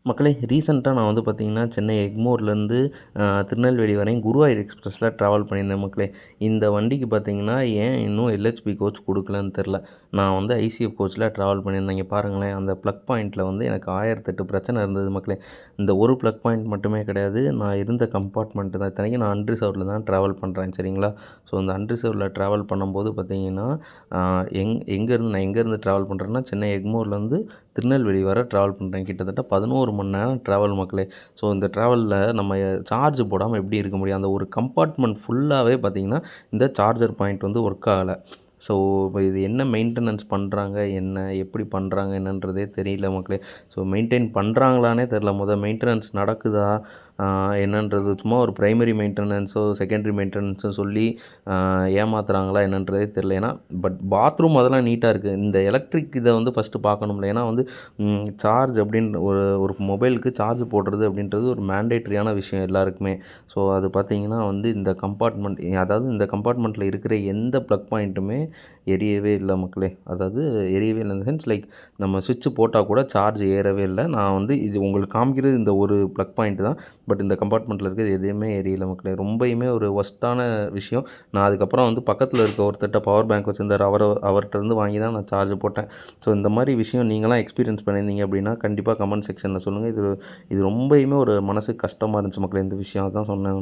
மக்களே ரீசெண்டாக நான் வந்து பார்த்தீங்கன்னா, சென்னை எக்மோர்லேருந்து திருநெல்வேலி வரையும் குருவாயூர் எக்ஸ்பிரஸில ட்ராவல் பண்ணியிருந்தேன் மக்களே. இந்த வண்டிக்கு பார்த்தீங்கன்னா, ஏன் இன்னும் எல்ஹெச்பி கோச் குடுக்கலன்னு தெரில. நான் வந்து ஐசிஎஃப் கோச்ல ட்ராவல் பண்ணியிருந்தேன். இங்க பாருங்களேன், அந்த ப்ளக் பாயிண்ட்ல வந்து எனக்கு 1008 பிரச்சனை இருந்தது மக்களே. இந்த ஒரு ப்ளக் பாயிண்ட் மட்டுமே கிடையாது, நான் இருந்த கம்பார்ட்மெண்ட் தான். இத்தனைக்கும் நான் அன்ரிசர்வ்ட்ல தான் ட்ராவல் பண்ணுறேன் சரிங்களா. ஸோ, அந்த அன்ரிசர்வ்ட்ல ட்ராவல் பண்ணும்போது பார்த்தீங்கன்னா, அ நான் எங்கேருந்து ட்ராவல் பண்ணுறேன்னா, சென்னை எக்மோர்லேருந்து திருநெல்வேலி வர ட்ராவல் பண்ணுறேன். கிட்டத்தட்ட 11 மணி நேரம் ட்ராவல் மக்களே. ஸோ இந்த ட்ராவலில் நம்ம சார்ஜ் போடாமல் எப்படி இருக்க முடியும்? அந்த ஒரு கம்பார்ட்மெண்ட் ஃபுல்லாவே பார்த்தீங்கன்னா, இந்த சார்ஜர் பாயிண்ட் வந்து ஒர்க் ஆகல. ஸோ இப்போ இது என்ன மெயின்டெனன்ஸ் பண்ணுறாங்க? என்ன? எப்படி பண்ணுறாங்க? என்னன்றதே தெரியல மக்களே. ஸோ மெயின்டெயின் பண்ணுறாங்களான்னே தெரில. மெயின்டெனன்ஸ் நடக்குதா? என்னன்றது சும்மா ஒரு பிரைமரி மெயின்டெனன்ஸோ, செகண்டரி மெயின்டெனன்ஸோ சொல்லி ஏமாத்துறாங்களா என்னன்றதே தெரில. ஏன்னா பாத்ரூம் அதெல்லாம் நீட்டா இருக்கு. இந்த எலக்ட்ரிக் இத வந்து ஃபஸ்ட்டு பார்க்கணும்ல. ஏன்னா வந்து சார்ஜ் அப்படின்ற ஒரு ஒரு மொபைலுக்கு சார்ஜ் போடுறது அப்படின்றது ஒரு மேண்டேட்டரியான விஷயம் எல்லாருக்குமே. ஸோ அது பார்த்தீங்கன்னா வந்து இந்த கம்பார்ட்மெண்ட் அதாவது இந்த கம்பார்ட்மெண்ட்ல இருக்கிற எந்த ப்ளக் பாயிண்ட்டுமே எரியவே இல்ல மக்களே. அதாவது எரியவே இல்ல இன் த சென்ஸ் லைக் நம்ம ஸ்விட்ச் போட்டா கூட சார்ஜ் ஏறவே இல்ல. நான் வந்து இது உங்களுக்கு காமிக்கிறது இந்த ஒரு ப்ளக் பாயிண்ட் தான். பட் இந்த கம்பார்ட்மெண்ட்ல இருக்கிறது எதுவுமே எரியல மக்களே. ரொம்பயுமே ஒரு வொர்ஸ்ட்டான விஷயம். நான் அதுக்கப்புறம் வந்து பக்கத்துல இருக்க ஒருத்தர்ட்ட பவர் பேங்க் வச்சிருந்தாரு. அவர்ட்ட இருந்து வாங்கி தான் நான் சார்ஜ் போட்டேன். ஸோ இந்த மாரி விஷயம் நீங்கலாம் எக்ஸ்பீரியன்ஸ் பண்ணியிருந்தீங்க அப்படின்னா, கண்டிப்பா கமெண்ட் செக்ஷன்ல சொல்லுங்க. இது இது ரொம்பயுமே ஒரு மனசுக்கு கஷ்டமா இருந்துச்சு மக்களே இந்த விஷயம். அதான் சொன்னேன்.